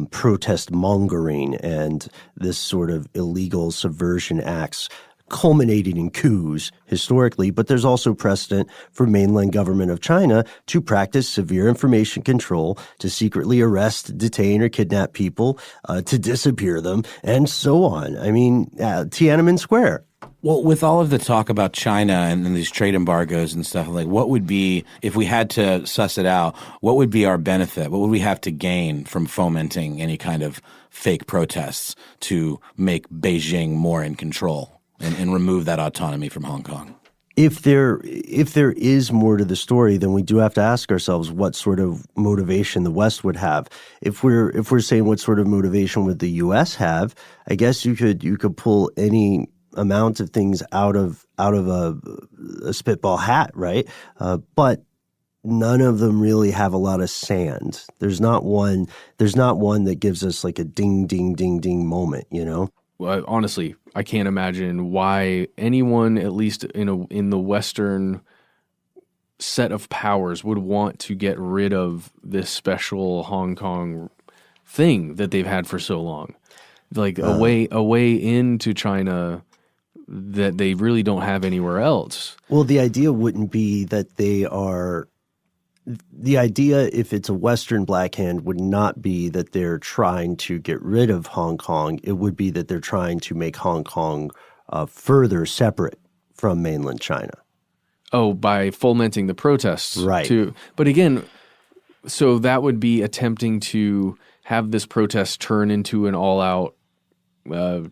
protest mongering and this sort of illegal subversion acts culminating in coups historically, but there's also precedent for mainland government of China to practice severe information control, to secretly arrest, detain, or kidnap people, to disappear them, and so on. I mean, Tiananmen Square. Well, with all of the talk about China and these trade embargoes and stuff, like what would be, if we had to suss it out, what would be our benefit? What would we have to gain from fomenting any kind of fake protests to make Beijing more in control and remove that autonomy from Hong Kong? If there is more to the story, then we do have to ask ourselves what sort of motivation the West would have. If we're saying what sort of motivation would the U.S. have, I guess you could pull any amount of things out of a spitball hat, right? But none of them really have a lot of sand. There's not one that gives us like a ding, ding, ding, ding moment, you know? Well, honestly, I can't imagine why anyone, at least in the Western set of powers, would want to get rid of this special Hong Kong thing that they've had for so long. Like a way into China that they really don't have anywhere else. Well, the idea wouldn't be that they are – the idea, if it's a Western black hand, would not be that they're trying to get rid of Hong Kong. It would be that they're trying to make Hong Kong further separate from mainland China. Oh, by fomenting the protests. Right. But again, so that would be attempting to have this protest turn into an all-out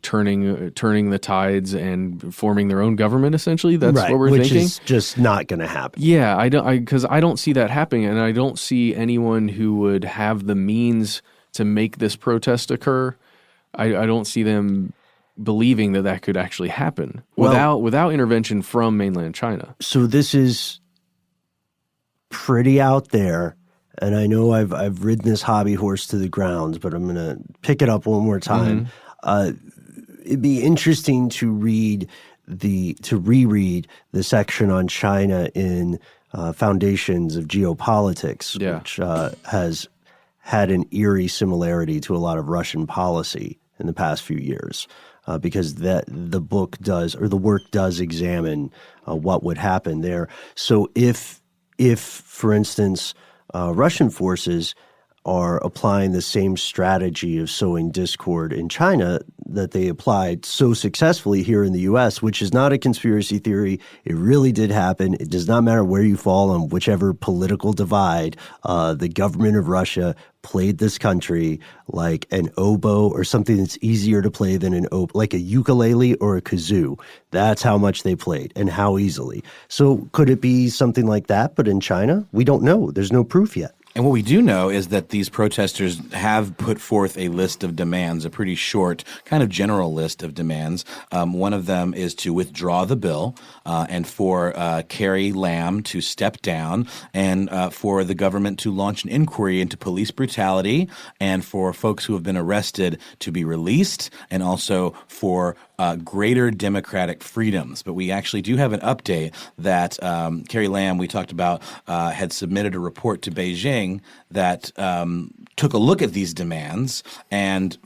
turning the tides and forming their own government, essentially. That's right, what we're which thinking. Which is just not going to happen. Yeah, because I don't see that happening, and I don't see anyone who would have the means to make this protest occur, I don't see them believing that could actually happen without intervention from mainland China. So this is pretty out there, and I know I've ridden this hobby horse to the ground, but I'm going to pick it up one more time. It'd be interesting to reread the section on China in Foundations of Geopolitics, which has had an eerie similarity to a lot of Russian policy in the past few years, because the work does examine what would happen there. So if for instance, Russian forces are applying the same strategy of sowing discord in China that they applied so successfully here in the U.S., which is not a conspiracy theory. It really did happen. It does not matter where you fall on whichever political divide. The government of Russia played this country like an oboe or something that's easier to play than an oboe, like a ukulele or a kazoo. That's how much they played and how easily. So could it be something like that, but in China? We don't know. There's no proof yet. And what we do know is that these protesters have put forth a list of demands, a pretty short, kind of general list of demands. One of them is to withdraw the bill and for Carrie Lam to step down and for the government to launch an inquiry into police brutality and for folks who have been arrested to be released and also for greater democratic freedoms. But we actually do have an update that Carrie Lam, we talked about, had submitted a report to Beijing that took a look at these demands and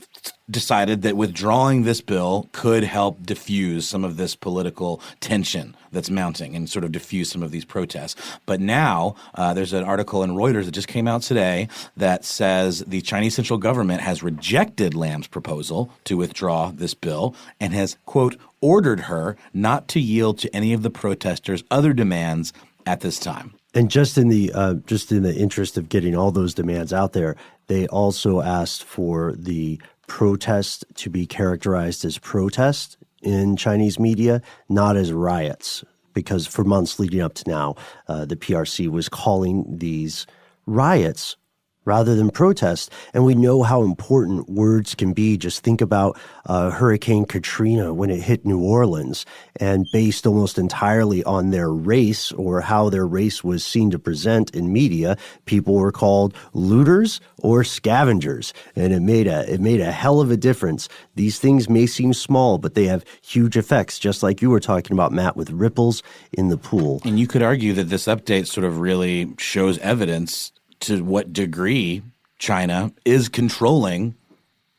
decided that withdrawing this bill could help diffuse some of this political tension that's mounting and sort of diffuse some of these protests. But now there's an article in Reuters that just came out today that says the Chinese central government has rejected Lam's proposal to withdraw this bill and has, quote, ordered her not to yield to any of the protesters' other demands at this time. And just in the interest of getting all those demands out there, they also asked for the protest to be characterized as protest in Chinese media, not as riots, because for months leading up to now, the PRC was calling these riots rather than protest. And we know how important words can be. Just think about Hurricane Katrina when it hit New Orleans, and based almost entirely on their race or how their race was seen to present in media, people were called looters or scavengers. And it made a hell of a difference. These things may seem small, but they have huge effects, just like you were talking about, Matt, with ripples in the pool. And you could argue that this update sort of really shows evidence to what degree China is controlling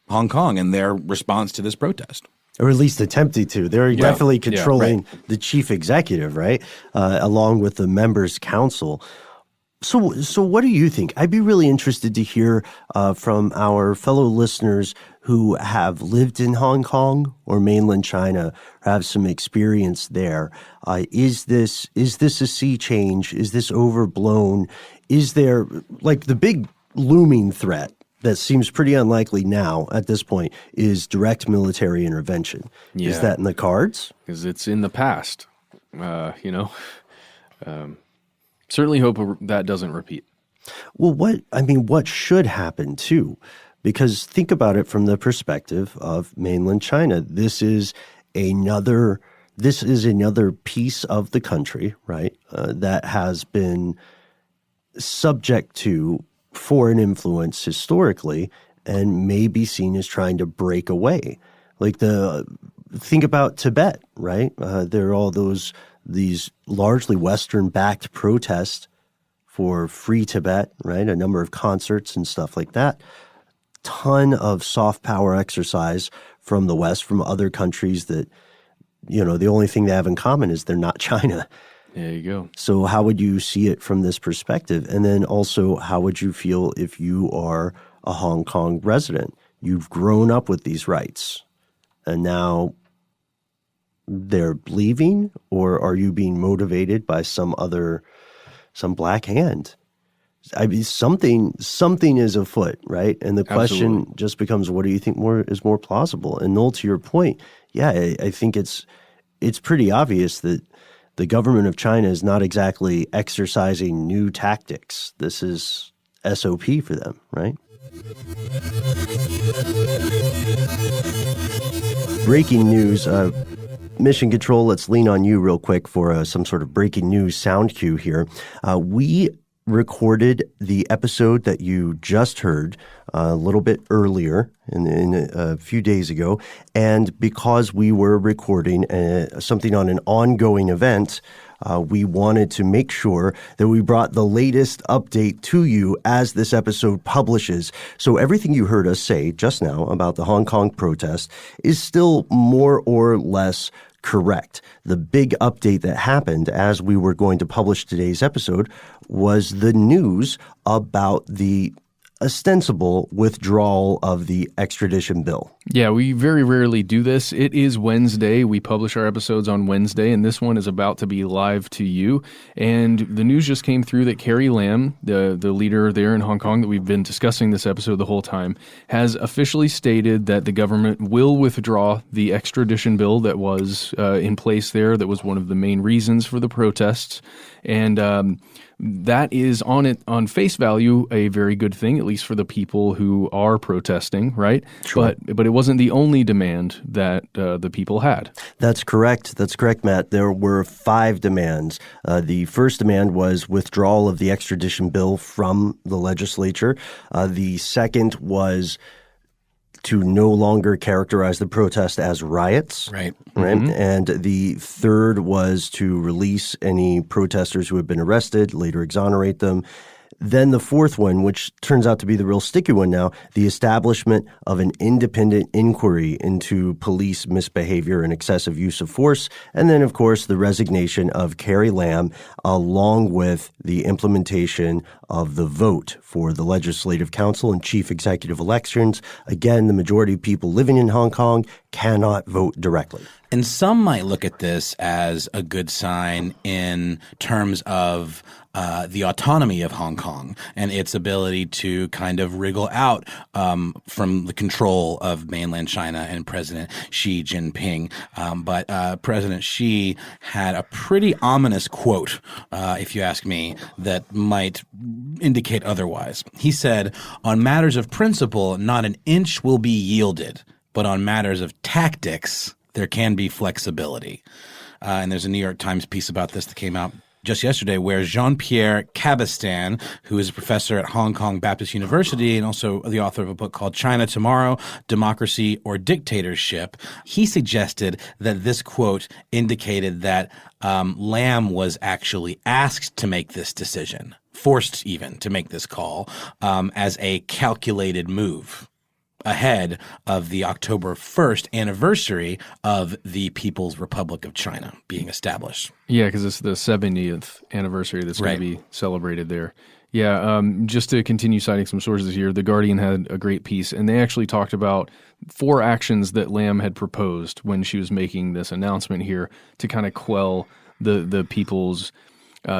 Hong Kong and their response to this protest. Or at least attempting to. They're definitely controlling the chief executive, right, along with the members' council. So what do you think? I'd be really interested to hear from our fellow listeners who have lived in Hong Kong or mainland China, or have some experience there. Is this a sea change? Is this overblown? Is there, like, the big looming threat that seems pretty unlikely now at this point is direct military intervention? Yeah. Is that in the cards? Because it's in the past, certainly hope that doesn't repeat. Well, what should happen too? Because think about it from the perspective of mainland China. This is another piece of the country, right, that has been subject to foreign influence historically and may be seen as trying to break away. Like think about Tibet, right? There are all these largely Western-backed protests for free Tibet, right? A number of concerts and stuff like that. Ton of soft power exercise from the West, from other countries that, the only thing they have in common is they're not China. There you go. So how would you see it from this perspective? And then also, how would you feel if you are a Hong Kong resident? You've grown up with these rights, and now they're leaving, or are you being motivated by some black hand? I mean, something is afoot, right? And the question just becomes, what do you think is more plausible? And Noel, to your point, I think it's pretty obvious that the government of China is not exactly exercising new tactics. This is SOP for them, right? Breaking news. Mission Control, let's lean on you real quick for some sort of breaking news sound cue here. We recorded the episode that you just heard a little bit earlier, in a few days ago, and because we were recording something on an ongoing event, we wanted to make sure that we brought the latest update to you as this episode publishes. So everything you heard us say just now about the Hong Kong protest is still more or less correct. The big update that happened as we were going to publish today's episode was the news about the ostensible withdrawal of the extradition bill. Yeah, we very rarely do this. It is Wednesday. We publish our episodes on Wednesday, and this one is about to be live to you. And the news just came through that Carrie Lam, the leader there in Hong Kong that we've been discussing this episode the whole time, has officially stated that the government will withdraw the extradition bill that was in place there, that was one of the main reasons for the protests. And that is on face value a very good thing, at least for the people who are protesting, right? Sure. But it wasn't the only demand that the people had. That's correct. That's correct, Matt. There were 5 demands. The first demand was withdrawal of the extradition bill from the legislature. The second was to no longer characterize the protest as riots. Right. Mm-hmm. And the third was to release any protesters who had been arrested, later exonerate them. Then the fourth one, which turns out to be the real sticky one now, the establishment of an independent inquiry into police misbehavior and excessive use of force. And then, of course, the resignation of Carrie Lam, along with the implementation of the vote for the Legislative Council and Chief Executive elections. Again, the majority of people living in Hong Kong cannot vote directly. And some might look at this as a good sign in terms of the autonomy of Hong Kong and its ability to kind of wriggle out from the control of mainland China and President Xi Jinping. But President Xi had a pretty ominous quote, if you ask me, that might indicate otherwise. He said, "On matters of principle, not an inch will be yielded, but on matters of tactics, there can be flexibility." And there's a New York Times piece about this that came out just yesterday where Jean-Pierre Cabestan, who is a professor at Hong Kong Baptist University and also the author of a book called China Tomorrow, Democracy or Dictatorship, he suggested that this quote indicated that Lam was actually asked to make this decision, forced even to make this call, as a calculated move ahead of the October 1st anniversary of the People's Republic of China being established. Yeah, because it's the 70th anniversary that's going to be celebrated there. Yeah, just to continue citing some sources here, The Guardian had a great piece, and they actually talked about 4 actions that Lam had proposed when she was making this announcement here to kind of quell the people's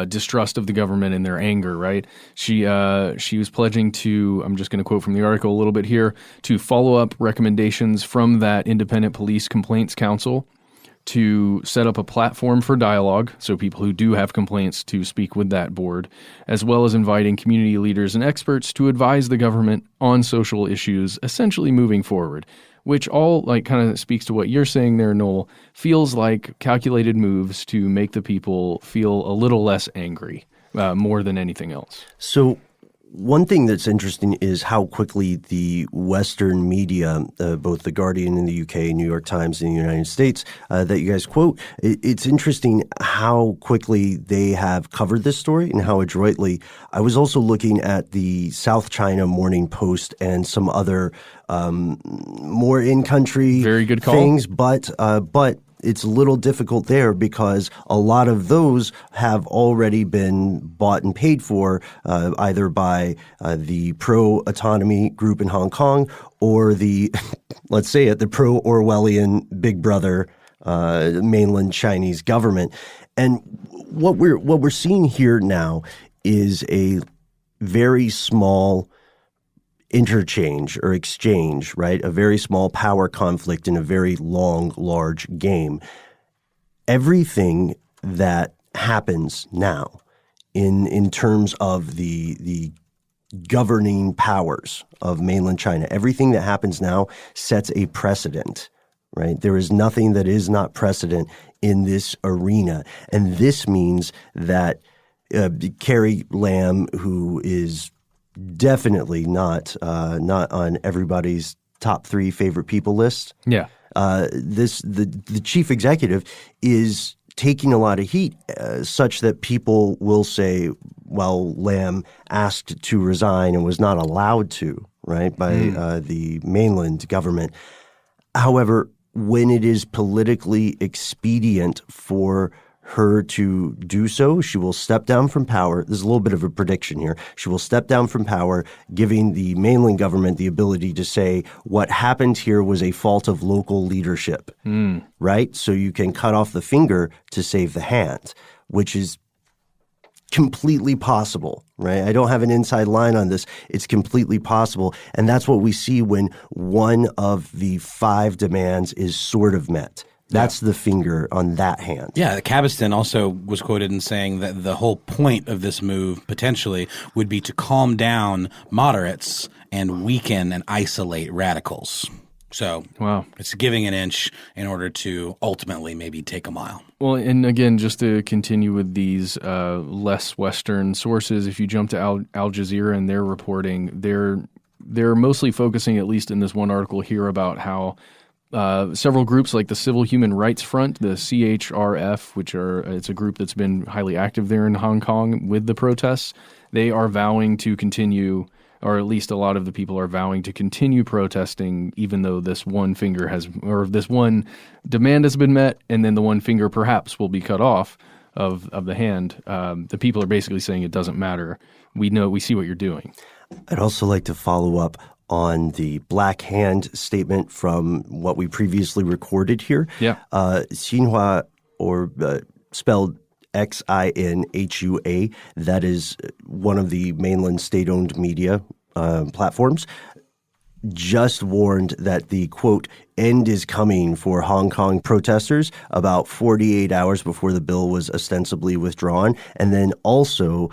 distrust of the government and their anger, right? She was pledging to, I'm just going to quote from the article a little bit here, to follow up recommendations from that Independent Police Complaints Council, to set up a platform for dialogue, so people who do have complaints to speak with that board, as well as inviting community leaders and experts to advise the government on social issues, essentially moving forward, which all kind of speaks to what you're saying there, Noel, feels like calculated moves to make the people feel a little less angry, more than anything else. So one thing that's interesting is how quickly the Western media, both The Guardian in the UK, New York Times in the United States, that you guys quote, it's interesting how quickly they have covered this story and how adroitly. I was also looking at the South China Morning Post and some other more in-country Very good call. things, but it's a little difficult there because a lot of those have already been bought and paid for either by the pro-autonomy group in Hong Kong or the, let's say it, the pro-Orwellian Big Brother mainland Chinese government. And what we're seeing here now is a very small interchange or exchange, right? A very small power conflict in a very long, large game. Everything that happens now in terms of the governing powers of mainland China. Everything that happens now sets a precedent, right? There is nothing that is not precedent in this arena. And this means that Carrie Lam, who is definitely not on everybody's top 3 favorite people list. Yeah. The chief executive is taking a lot of heat, such that people will say, well, Lam asked to resign and was not allowed to, right, by the mainland government. However, when it is politically expedient for her to do so, she will step down from power. There's a little bit of a prediction here. She will step down from power, giving the mainland government the ability to say what happened here was a fault of local leadership, right? So you can cut off the finger to save the hand, which is completely possible, right? I don't have an inside line on this. It's completely possible. And that's what we see when one of the 5 demands is sort of met. That's the finger on that hand. Yeah, Cabeston also was quoted in saying that the whole point of this move potentially would be to calm down moderates and weaken and isolate radicals. So It's giving an inch in order to ultimately maybe take a mile. Well, and again, just to continue with these less Western sources, if you jump to Al Jazeera and their reporting, they're mostly focusing, at least in this one article here, about how several groups like the Civil Human Rights Front, the CHRF, it's a group that's been highly active there in Hong Kong with the protests. They are vowing to continue, or at least a lot of the people are vowing to continue protesting, even though this one demand has been met, and then the one finger perhaps will be cut off of the hand. The people are basically saying it doesn't matter. We see what you're doing. I'd also like to follow up on the black hand statement from what we previously recorded here. Yeah. Xinhua, or spelled XINHUA, that is one of the mainland state-owned media platforms, just warned that the, quote, end is coming for Hong Kong protesters about 48 hours before the bill was ostensibly withdrawn. And then also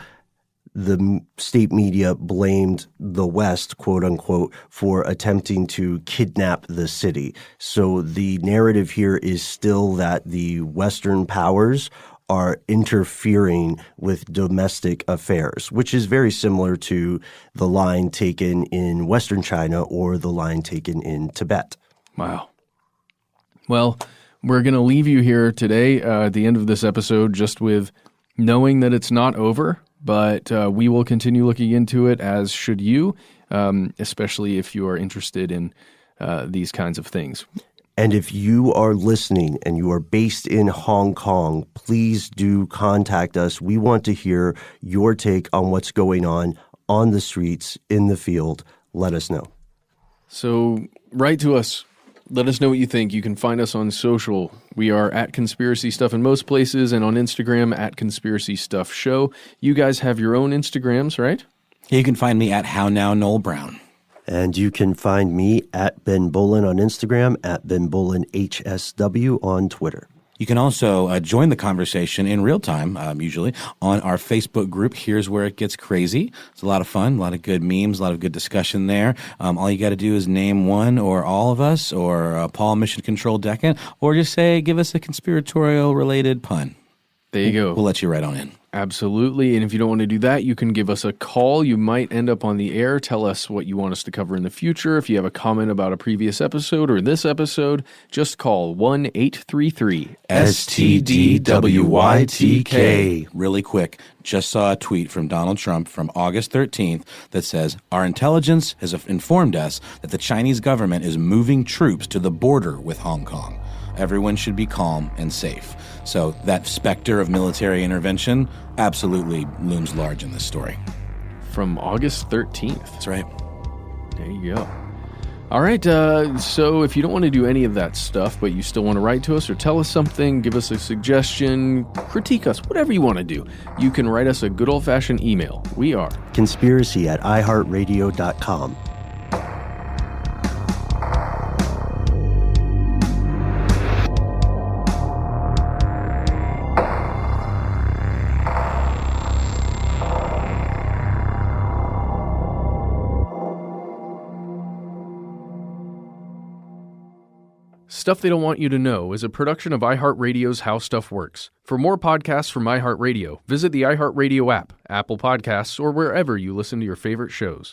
the state media blamed the West, quote unquote, for attempting to kidnap the city. So the narrative here is still that the Western powers are interfering with domestic affairs, which is very similar to the line taken in Western China or the line taken in Tibet. Wow. Well, we're going to leave you here today at the end of this episode just with knowing that it's not over. But we will continue looking into it, as should you, especially if you are interested in these kinds of things. And if you are listening and you are based in Hong Kong, please do contact us. We want to hear your take on what's going on the streets, in the field. Let us know. So write to us. Let us know what you think. You can find us on social. We are at Conspiracy Stuff in most places, and on Instagram at Conspiracy Stuff Show. You guys have your own Instagrams, right? You can find me at How Now Noel Brown. And you can find me at Ben Bolin on Instagram, at Ben Bolin HSW on Twitter. You can also join the conversation in real time, usually, on our Facebook group. Here's Where It Gets Crazy. It's a lot of fun, a lot of good memes, a lot of good discussion there. All you got to do is name one or all of us, or Paul Mission Control Deccan, or just say, give us a conspiratorial-related pun. There you go. We'll let you right on in. Absolutely. And if you don't want to do that, you can give us a call. You might end up on the air. Tell us what you want us to cover in the future. If you have a comment about a previous episode or this episode, just call 1-833-STDWYTK. Really quick, just saw a tweet from Donald Trump from August 13th that says, our intelligence has informed us that the Chinese government is moving troops to the border with Hong Kong. Everyone should be calm and safe. So that specter of military intervention absolutely looms large in this story. From August 13th. That's right. There you go. All right, so if you don't want to do any of that stuff, but you still want to write to us or tell us something, give us a suggestion, critique us, whatever you want to do, you can write us a good old-fashioned email. We are conspiracy@iHeartRadio.com. Stuff They Don't Want You to Know is a production of iHeartRadio's How Stuff Works. For more podcasts from iHeartRadio, visit the iHeartRadio app, Apple Podcasts, or wherever you listen to your favorite shows.